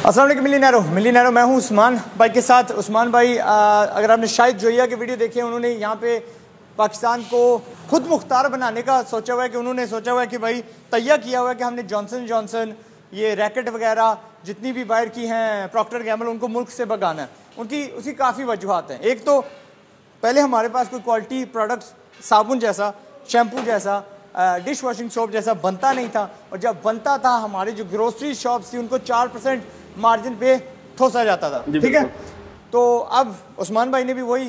अस्सलाम वालेकुम मिलीनेरो मैं हूं उस्मान भाई के साथ। उस्मान भाई अगर आपने शायद जोइया के वीडियो देखे, उन्होंने यहाँ पे पाकिस्तान को खुद मुख्तार बनाने का सोचा हुआ है कि उन्होंने सोचा हुआ है कि भाई तैयार किया हुआ है कि हमने जॉनसन जॉनसन ये रैकेट वगैरह जितनी भी बाहर की हैं प्रॉक्टर गैम्बल, उनको मुल्क से भगाना है। उसकी काफ़ी वजूहत हैं। एक तो पहले हमारे पास कोई क्वालिटी प्रोडक्ट्स साबुन जैसा, शैम्पू जैसा, डिश वॉशिंग सोप जैसा बनता नहीं था, और जब बनता था हमारे जो ग्रोसरी शॉप्स थी उनको 4% मार्जिन पे ठोसा जाता था। ठीक है, तो अब उस्मान भाई ने भी वही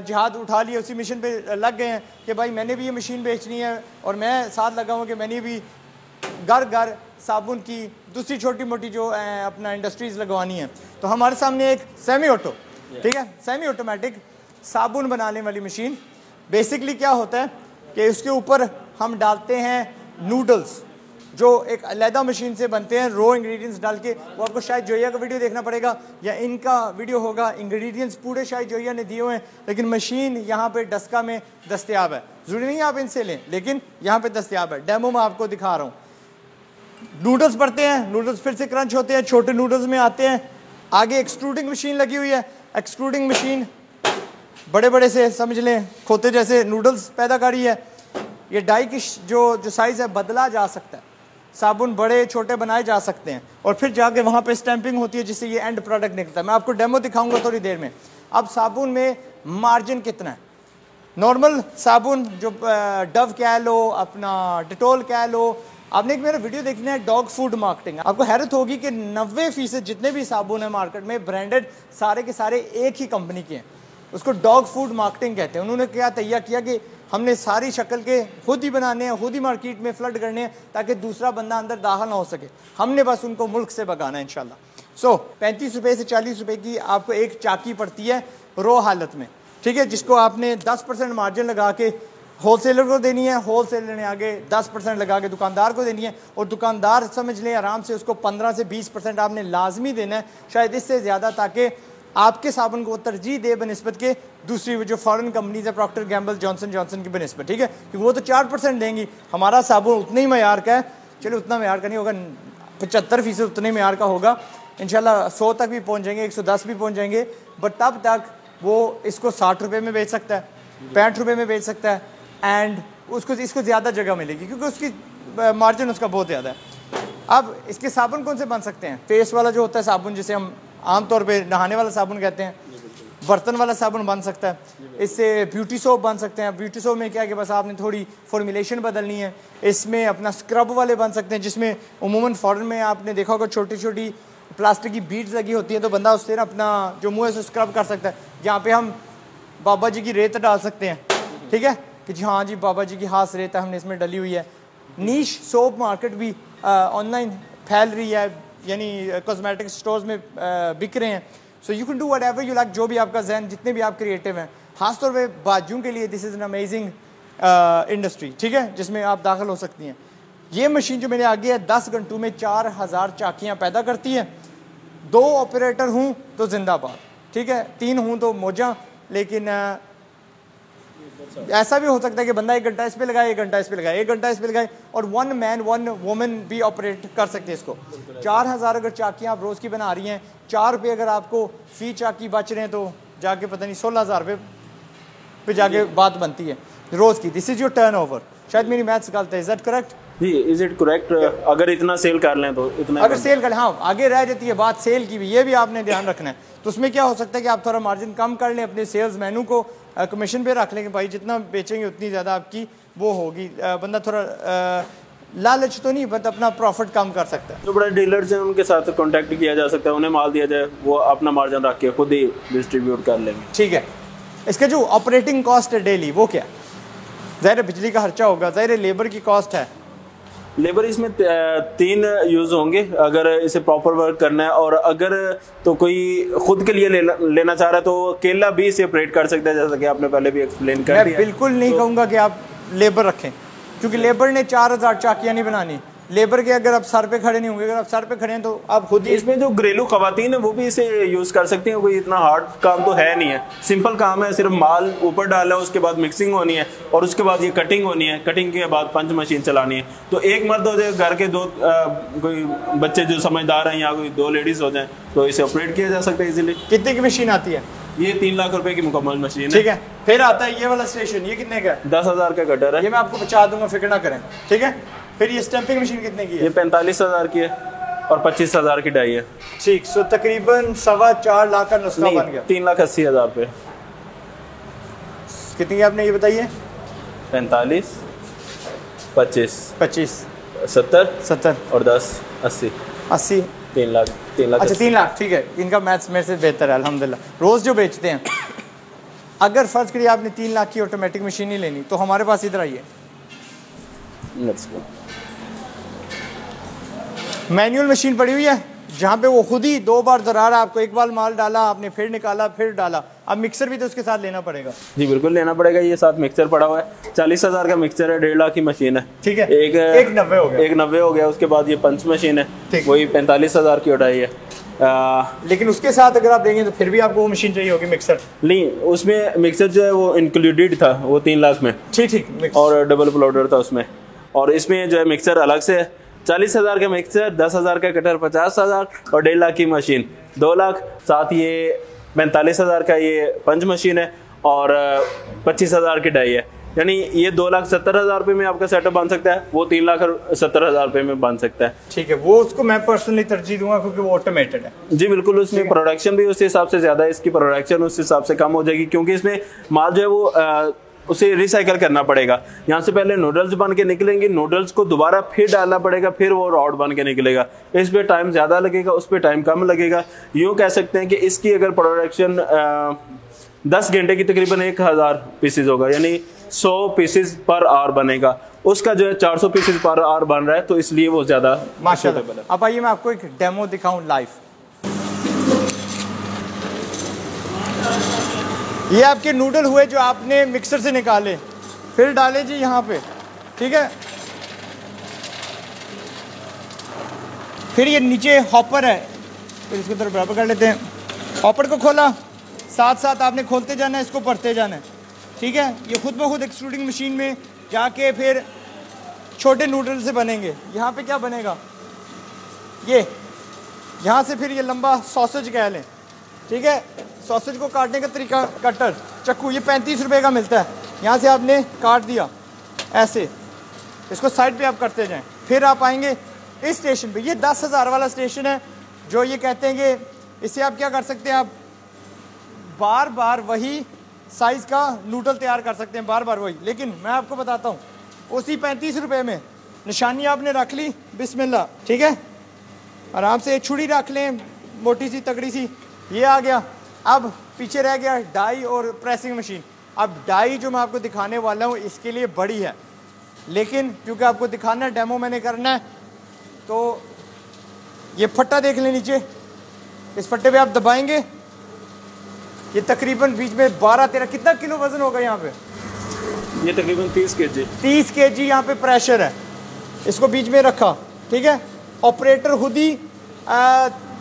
जिहाद उठा लिया, उसी मिशन पे लग गए हैं कि भाई मैंने भी ये मशीन बेचनी है, और मैं साथ लगा हूँ कि मैंने भी घर घर साबुन की दूसरी छोटी मोटी जो अपना इंडस्ट्रीज लगवानी है। तो हमारे सामने एक सेमी ऑटो, ठीक है, सेमी ऑटोमेटिक साबुन बनाने वाली मशीन। बेसिकली क्या होता है कि उसके ऊपर हम डालते हैं नूडल्स जो एक अलहदा मशीन से बनते हैं, रॉ इंग्रेडिएंट्स डाल के। वो आपको शायद जोइया का वीडियो देखना पड़ेगा या इनका वीडियो होगा। इंग्रेडिएंट्स पूरे शायद जोइया ने दिए हुए हैं, लेकिन मशीन यहाँ पे डस्का में दस्तयाब है। जरूरी नहीं आप इनसे लें, लेकिन यहाँ पे दस्तयाब है। डेमो में आपको दिखा रहा हूँ। नूडल्स पड़ते हैं, नूडल्स फिर से क्रंच होते हैं, छोटे नूडल्स में आते हैं। आगे एक्सट्रूडिंग मशीन लगी हुई है। एक्सट्रूडिंग मशीन बड़े बड़े से समझ लें खोते जैसे नूडल्स पैदा कर रही है। ये डाई की जो साइज़ है बदला जा सकता है, साबुन बड़े छोटे बनाए जा सकते हैं, और फिर जाके वहाँ पे स्टैंपिंग होती है जिससे ये एंड प्रोडक्ट निकलता है। मैं आपको डेमो दिखाऊंगा थोड़ी देर में। अब साबुन में मार्जिन कितना है? नॉर्मल साबुन जो डव कह लो, अपना डिटोल कह लो, आपने एक मेरा वीडियो देखना है डॉग फूड मार्केटिंग। आपको हैरत होगी कि 90% जितने भी साबुन है मार्केट में ब्रांडेड, सारे के सारे एक ही कंपनी के हैं। उसको डॉग फूड मार्केटिंग कहते हैं। उन्होंने क्या तैयार किया कि हमने सारी शक्ल के खुद ही बनाने हैं, खुद ही मार्केट में फ्लड करने हैं, ताकि दूसरा बंदा अंदर दाखिल ना हो सके। हमने बस उनको मुल्क से भगाना है इंशाल्लाह। 35 रुपये से 40 रुपये की आपको एक चाकी पड़ती है रो हालत में, ठीक है, जिसको आपने 10% मार्जिन लगा के होलसेलर को देनी है, होलसेलर ने आगे 10% लगा के दुकानदार को देनी है, और दुकानदार समझ लें आराम से उसको 15 से 20% आपने लाजमी देना है, शायद इससे ज़्यादा, ताकि आपके साबुन को तरजीह दे बनिस्बत के दूसरी जो फॉरेन कंपनीज है प्रॉक्टर गैम्बल जॉनसन जॉनसन की बनिस्बत। ठीक है, क्योंकि वो तो 4% देंगी। हमारा साबुन उतने ही मयार का है, चलो उतना मयार का नहीं होगा, 75% उतने मयार का होगा। इंशाल्लाह 100 तक भी पहुँच जाएंगे, 110 भी पहुँच जाएंगे, बट तब तक वो इसको 60 रुपये में बेच सकता है, 65 रुपये में बेच सकता है, एंड इसको ज़्यादा जगह मिलेगी क्योंकि उसकी मार्जिन उसका बहुत ज़्यादा है। अब इसके साबुन कौन से बन सकते हैं? फेस वाला जो होता है साबुन, जिसे हम आमतौर पे नहाने वाला साबुन कहते हैं, बर्तन वाला साबुन बन सकता है। इससे ब्यूटी सोप बन सकते हैं। ब्यूटी सोप में क्या है कि बस आपने थोड़ी फॉर्मुलेशन बदलनी है। इसमें अपना स्क्रब वाले बन सकते हैं, जिसमें उमूमन फॉरेन में आपने देखा होगा छोटी छोटी प्लास्टिक की बीड्स लगी होती है, तो बंदा उससे ना अपना जो मुँह है उसे स्क्रब कर सकता है। यहाँ पे हम बाबा जी की रेत डाल सकते हैं, ठीक है, कि जी हाँ जी बाबा जी की हाथ रेत है, हमने इसमें डली हुई है। नीश सोप मार्केट भी ऑनलाइन फैल रही है, यानी कॉस्मेटिक स्टोर्स में बिक रहे हैं। So you can do what ever you like, जो भी आपका जहन, जितने भी आप क्रिएटिव हैं। खासतौर पे बाजुओं के लिए this is an amazing industry, ठीक है, जिसमें आप दाखिल हो सकती हैं। ये मशीन जो मेरे आगे है 10 घंटों में 4000 चाकियाँ पैदा करती है। 2 ऑपरेटर हूँ तो जिंदाबाद, ठीक है, 3 हूँ तो मौजा। लेकिन ऐसा भी हो सकता है कि बंदा 1 घंटा इस पे लगाए, 1 घंटा इस पे लगाए, 1 घंटा इस पे लगाए, और 1 मैन 1 वुमन भी ऑपरेट कर सकते हैं इसको। 4000 अगर चाकियाँ आप रोज़ की बना रही हैं, 4 रुपये अगर आपको फी चाकी बच रहे हैं, तो जाके पता नहीं 16000 रुपये पे जाके बात बनती है रोज़ की। This is your turnover. शायद मेरी मैथ्स गलत है, इज दैट करेक्ट? जी, इज इट करेक्ट? अगर इतना सेल कर लें तो इतना, अगर सेल कर लें, हाँ, आगे रह जाती है बात सेल की भी, ये भी आपने ध्यान रखना है। तो उसमें क्या हो सकता है कि आप थोड़ा मार्जिन कम कर लें, अपने सेल्स मेनू को कमीशन पे रख लें कि भाई जितना बेचेंगे उतनी ज़्यादा आपकी वो होगी। बंदा थोड़ा लालच तो नहीं, बट अपना प्रॉफिट कम कर सकता है। जो बड़े डीलर्स हैं उनके साथ कांटेक्ट किया जा सकता है, उन्हें माल दिया जाए, वो अपना मार्जिन रख के खुद ही डिस्ट्रीब्यूट कर लेंगे। ठीक है, इसका जो ऑपरेटिंग कॉस्ट है डेली, वो क्या? ज़ाहिर बिजली का खर्चा होगा, ज़ाहिर लेबर की कॉस्ट है। लेबर इसमें 3 यूज होंगे अगर इसे प्रॉपर वर्क करना है, और अगर तो कोई खुद के लिए लेना चाह रहा है तो अकेला भी इसे ऑपरेट कर सकता है, जैसा कि आपने पहले भी एक्सप्लेन कर दिया। मैं बिल्कुल नहीं कहूँगा कि आप लेबर रखें, क्योंकि लेबर ने 4000 चाकियाँ नहीं बनानी, लेबर के अगर आप सर पे खड़े नहीं होंगे, अगर आप सर पे खड़े हैं तो आप खुद ही। इसमें जो घरेलू खवातीन है वो भी इसे यूज कर सकती हैं, कोई इतना हार्ड काम तो है नहीं है, सिंपल काम है, सिर्फ माल ऊपर डालना है, उसके बाद मिक्सिंग होनी है और उसके बाद ये कटिंग होनी है, कटिंग के बाद पंच मशीन चलानी है। तो एक मर्द हो जाए, घर के दो कोई बच्चे जो समझदार हैं या कोई 2 लेडीज हो जाए तो इसे ऑपरेट किया जा सकता है इजीली। कितने की मशीन आती है? ये 3 लाख रुपए की मुकम्मल मशीन है। ठीक है, फिर आता है ये वाला स्टेशन, ये कितने का है? 10,000 का कटर है। ये मैं आपको बचा दूंगा, फिक्र ना करें, ठीक है। फिर ये स्टैंपिंग मशीन कितने की है? ये 45,000 की है और 25,000 की डाई है। ठीक, सो तकरीबन 4.25 लाख का नुस्खा बन गया। 3,80,000 रुपये। कितनी की आपने ये बताइए? 45, 25, 25, 70 और 10, 80, 80, 3 लाख। अच्छा 3 लाख, ठीक है। इनका मैथ्स मेरे से बेहतर है अल्हम्दुलिल्लाह। रोज जो बेचते हैं, अगर फर्ज करिए आपने 3 लाख की ऑटोमेटिक मशीन ही लेनी तो हमारे पास इधर आइए। मैनुअल मशीन पड़ी हुई है जहाँ पे वो खुद ही 2 बार दरार, आपको एक बार माल डाला आपने, फिर निकाला, फिर डाला। अब मिक्सर भी तो उसके साथ लेना पड़ेगा। जी बिल्कुल लेना पड़ेगा, ये साथ मिक्सर पड़ा हुआ है। 40,000 का मिक्सर है, 1.5 लाख की मशीन है। ठीक है, एक 90 हो गया। एक 90 हो गया। उसके बाद ये पंच मशीन है, वही 45,000 की उठाई है। लेकिन उसके साथ अगर आप देंगे तो फिर भी आपको वो मशीन चाहिए होगी मिक्सर। नहीं, उसमें मिक्सर जो है वो इंक्लूडेड था, वो 3 लाख में। ठीक, और डबल प्लोडर था उसमें। और इसमें जो है मिक्सर अलग से है। 40,000 का मिक्सर, 10,000 का कटर, 50,000 और 1.5 लाख की मशीन 2 लाख। साथ ये 45,000 का ये पंच मशीन है और 25,000 की डाई है। यानी ये 2,70,000 रुपये में आपका सेटअप बन सकता है, वो 3,70,000 रुपये में बन सकता है। ठीक है, वो उसको मैं पर्सनली तरजीह दूंगा क्योंकि वो ऑटोमेटेड है। जी बिल्कुल, उसमें प्रोडक्शन भी उस हिसाब से ज्यादा है, इसकी प्रोडक्शन उस हिसाब से कम हो जाएगी क्योंकि इसमें माल जो है वो उसे रिसाइकल करना पड़ेगा। यहाँ से पहले नूडल्स बन के निकलेंगे, नूडल्स को दोबारा फिर डालना पड़ेगा, फिर वो रॉड बन के निकलेगा। इस पे टाइम ज़्यादा लगेगा, उस पे टाइम कम लगेगा। यूँ कह सकते हैं कि इसकी अगर प्रोडक्शन 10 घंटे की तकरीबन 1,000 पीसेज होगा, यानी 100 पीसेज पर आवर बनेगा। उसका जो है 400 पीसेज पर आवर बन रहा है, तो इसलिए वो ज़्यादा माशाल्लाह। अब आइए मैं आपको एक डेमो दिखाऊँ लाइव। ये आपके नूडल हुए जो आपने मिक्सर से निकाले, फिर डाले जी यहाँ पे, ठीक है। फिर ये नीचे हॉपर है, फिर इसको तरफ बराबर कर लेते हैं। हॉपर को खोला, साथ साथ आपने खोलते जाना है, इसको भरते जाना है, ठीक है। ये खुद ब खुद एक्सट्रूडिंग मशीन में जाके फिर छोटे नूडल से बनेंगे। यहाँ पे क्या बनेगा, ये यहाँ से फिर ये लंबा सॉसेज कह लें, ठीक है। सॉसेज को काटने का तरीका, कटर, चक्कू, ये 35 रुपए का मिलता है। यहाँ से आपने काट दिया ऐसे, इसको साइड पे आप करते जाएं। फिर आप आएंगे इस स्टेशन पे, ये 10,000 वाला स्टेशन है जो ये कहते हैं कि इससे आप क्या कर सकते हैं, आप बार बार वही साइज़ का नूडल तैयार कर सकते हैं, बार बार वही। लेकिन मैं आपको बताता हूँ, उसी 35 रुपए में निशानी आपने रख ली, बिस्मिल्लाह, ठीक है। आराम से एक छुरी रख लें, मोटी सी तगड़ी सी, ये आ गया। अब पीछे रह गया डाई और प्रेसिंग मशीन। अब डाई जो मैं आपको दिखाने वाला हूँ इसके लिए बड़ी है, लेकिन क्योंकि आपको दिखाना है, डेमो मैंने करना है, तो ये फट्टा देख लें नीचे, इस फट्टे पे आप दबाएंगे, ये तकरीबन बीच में 12-13 कितना किलो वजन होगा यहाँ पे, ये तकरीबन 30 kg। 30 kg यहाँ पे प्रेशर है। इसको बीच में रखा, ठीक है। ऑपरेटर खुद ही,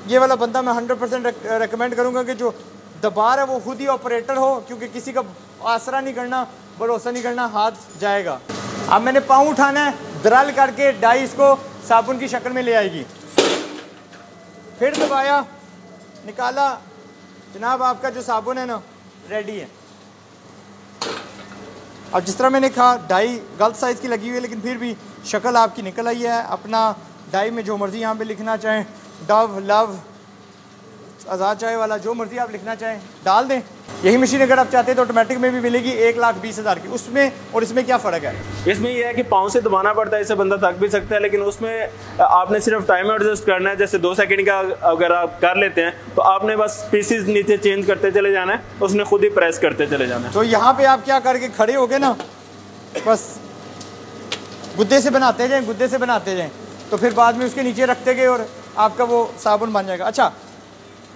ये वाला बंदा मैं 100% रेकमेंड करूँगा कि जो दबा रहा है वो खुद ही ऑपरेटर हो, क्योंकि किसी का आसरा नहीं करना, भरोसा नहीं करना, हाथ जाएगा। अब मैंने पाँव उठाना है, दरल करके डाई इसको साबुन की शक्ल में ले आएगी। फिर दबाया, निकाला, जनाब आपका जो साबुन है ना रेडी है। अब जिस तरह मैंने कहा, डाई गलत साइज़ की लगी हुई है, लेकिन फिर भी शक्ल आपकी निकल आई है। अपना डाई में जो मर्ज़ी यहाँ पे लिखना चाहें, डव, लव, आज़ाद चाय वाला, जो मर्ज़ी आप लिखना चाहें डाल दें। यही मशीन अगर आप चाहते हैं तो ऑटोमेटिक में भी मिलेगी 1,20,000 की। उसमें और इसमें क्या फ़र्क है? इसमें यह है कि पाँव से दबाना पड़ता है, इससे बंदा थक भी सकता है, लेकिन उसमें आपने सिर्फ टाइम एडजस्ट करना है। जैसे 2 सेकंड का अगर आप कर लेते हैं तो आपने बस पीसेस नीचे चेंज करते चले जाना है, उसने खुद ही प्रेस करते चले जाना है। तो यहाँ पे आप क्या करके खड़े हो गए ना, बस गुद्दे से बनाते जाएँ, गुद्दे से बनाते जाएँ, तो फिर बाद में उसके नीचे रखते गए और आपका वो साबुन बन जाएगा। अच्छा,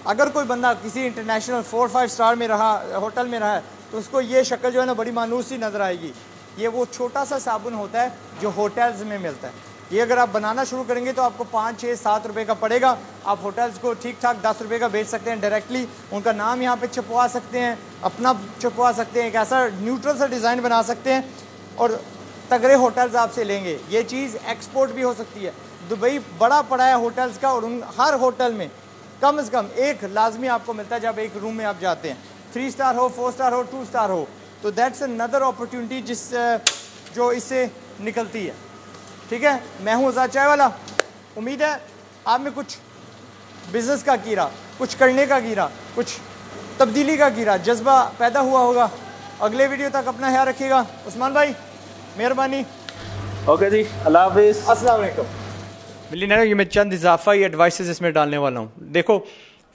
अगर कोई बंदा किसी इंटरनेशनल 4-5 स्टार में रहा, होटल में रहा है, तो उसको ये शक्ल जो है ना बड़ी मानूस सी नज़र आएगी। ये वो छोटा सा साबुन होता है जो होटल्स में मिलता है। ये अगर आप बनाना शुरू करेंगे तो आपको 5, 6, 7 रुपए का पड़ेगा। आप होटल्स को ठीक ठाक 10 रुपए का बेच सकते हैं डायरेक्टली, उनका नाम यहाँ पे छपवा सकते हैं, अपना छपवा सकते हैं, एक ऐसा न्यूट्रल सा डिज़ाइन बना सकते हैं और तगड़े होटल्स आपसे लेंगे। ये चीज़ एक्सपोर्ट भी हो सकती है। दुबई बड़ा पड़ा है होटल्स का और उन हर होटल में कम से कम एक लाजमी आपको मिलता है जब एक रूम में आप जाते हैं, 3 स्टार हो, 4 स्टार हो, 2 स्टार हो। तो दैट्स अनदर अपॉर्चुनिटी जो इससे निकलती है। ठीक है, मैं हूँ आज़ाद चाय वाला। उम्मीद है आप में कुछ बिजनेस का कीड़ा, कुछ करने का कीड़ा, कुछ तब्दीली का कीड़ा, जज्बा पैदा हुआ होगा। अगले वीडियो तक अपना ख्याल रखिएगा। उस्मान भाई मेहरबानी। ओके जी, अल्लाह हाफिज़, अस्सलाम वालेकुम। मिलियनेयर, ये मैं चंद इजाफा एडवाइसेस इसमें डालने वाला हूँ। देखो,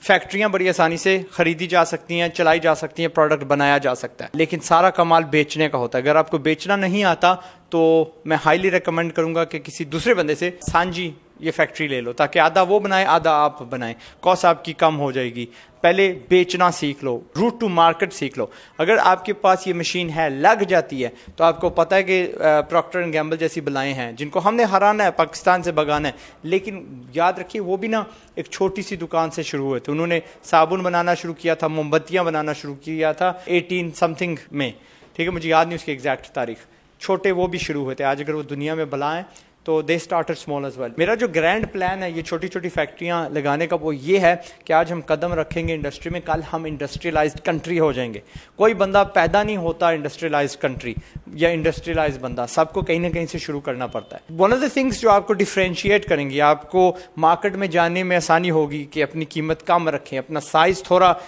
फैक्ट्रियाँ बड़ी आसानी से ख़रीदी जा सकती हैं, चलाई जा सकती हैं, प्रोडक्ट बनाया जा सकता है, लेकिन सारा कमाल बेचने का होता है। अगर आपको बेचना नहीं आता तो मैं हाईली रिकमेंड करूँगा कि किसी दूसरे बंदे से सांझी ये फैक्ट्री ले लो, ताकि आधा वो बनाए आधा आप बनाएं, कॉस्ट आपकी कम हो जाएगी। पहले बेचना सीख लो, रूट टू मार्केट सीख लो। अगर आपके पास ये मशीन है, लग जाती है, तो आपको पता है कि प्रॉक्टर एंड गैम्बल जैसी बलाएं हैं जिनको हमने हराना है, पाकिस्तान से भगाना है। लेकिन याद रखिए, वो भी ना एक छोटी सी दुकान से शुरू हुए थे। उन्होंने साबुन बनाना शुरू किया था, मोमबत्तियाँ बनाना शुरू किया था 18 समथिंग में, ठीक है, मुझे याद नहीं उसकी एग्जैक्ट तारीख। छोटे वो भी शुरू हुए थे। आज अगर वो दुनिया में बलाएं तो they started small as well. मेरा जो ग्रैंड प्लान है ये छोटी छोटी फैक्ट्रियाँ लगाने का, वो ये है कि आज हम कदम रखेंगे इंडस्ट्री में, कल हम इंडस्ट्रियलाइज्ड कंट्री हो जाएंगे। कोई बंदा पैदा नहीं होता इंडस्ट्रियलाइज्ड कंट्री या इंडस्ट्रियलाइज्ड बंदा, सबको कहीं ना कहीं से शुरू करना पड़ता है। वन ऑफ द थिंग्स जो आपको डिफ्रेंशिएट करेंगी, आपको मार्केट में जाने में आसानी होगी कि अपनी कीमत कम रखें, अपना साइज थोड़ा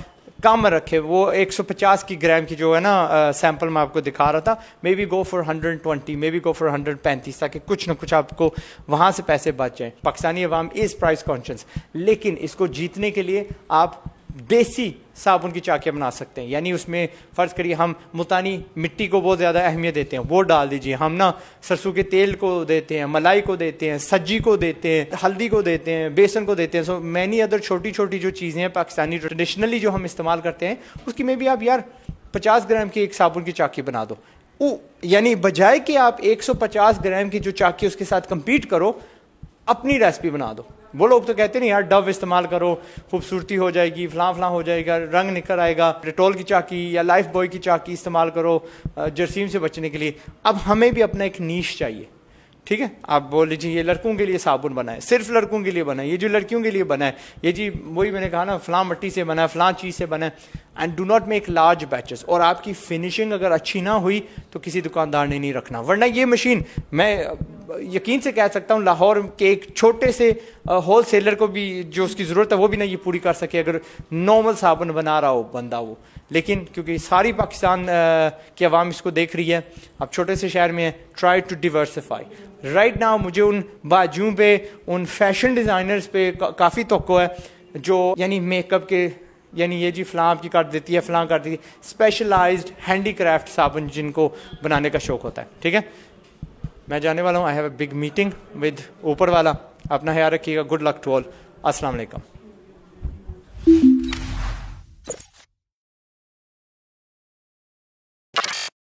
कम रखे। वो 150 की ग्राम की जो है ना सैंपल मैं आपको दिखा रहा था, may be go for 120, may be go for 135, ताकि कुछ ना कुछ आपको वहां से पैसे बच जाएं। पाकिस्तानी अवाम इज प्राइस कॉन्शियस, लेकिन इसको जीतने के लिए आप देसी साबुन की चाकियाँ बना सकते हैं। यानी उसमें फ़र्ज़ करिए हम मुल्तानी मिट्टी को बहुत ज़्यादा अहमियत देते हैं, वो डाल दीजिए। हम ना सरसों के तेल को देते हैं, मलाई को देते हैं, सज्जी को देते हैं, हल्दी को देते हैं, बेसन को देते हैं। सो मैनी अदर छोटी छोटी जो चीज़ें हैं पाकिस्तानी ट्रेडिशनली जो हम इस्तेमाल करते हैं, उसकी में भी आप यार 50 ग्राम की एक साबुन की चाकी बना दो। यानी बजाय कि आप 150 ग्राम की जो चाकी उसके साथ कम्पीट करो, अपनी रेसिपी बना दो। वो लोग तो कहते नहीं यार डव इस्तेमाल करो, खूबसूरती हो जाएगी, फलां फलां हो जाएगा, रंग निकल आएगा। डेटॉल की चाकी या लाइफ बॉय की चाकी इस्तेमाल करो जरासीम से बचने के लिए। अब हमें भी अपना एक नीश चाहिए, ठीक है। आप बोल लीजिए ये लड़कों के लिए साबुन बना है, सिर्फ लड़कों के लिए बना है, ये जो लड़कियों के लिए बना है, ये जी वही मैंने कहा ना फलां मिट्टी से बना है, फलां चीज़ से बना है। And do not make large batches. और आपकी फिनिशिंग अगर अच्छी ना हुई तो किसी दुकानदार ने नहीं रखना। वरना ये मशीन मैं यकीन से कह सकता हूँ लाहौर के एक छोटे से होल सेलर को भी जो उसकी ज़रूरत है वो भी ना ये पूरी कर सके, अगर नॉर्मल साबुन बना रहा हो बंदा वो। लेकिन क्योंकि सारी पाकिस्तान की आवाम इसको देख रही है, आप छोटे से शहर में है, try to diversify. Right now मुझे उन बाजुओं पे, उन फैशन डिज़ाइनर्स पे काफ़ी तवक्को है जो यानी मेकअप के, यानी ये जी फलां आपकी कर देती है, फलां कर देती है, स्पेशलाइज्ड हैंडीक्राफ्ट साबुन जिनको बनाने का शौक़ होता है, ठीक है। मैं जाने वाला हूँ, I have a big meeting with ऊपर वाला। अपना ख्याल रखिएगा। Good luck to all. अस्सलाम वालेकुम।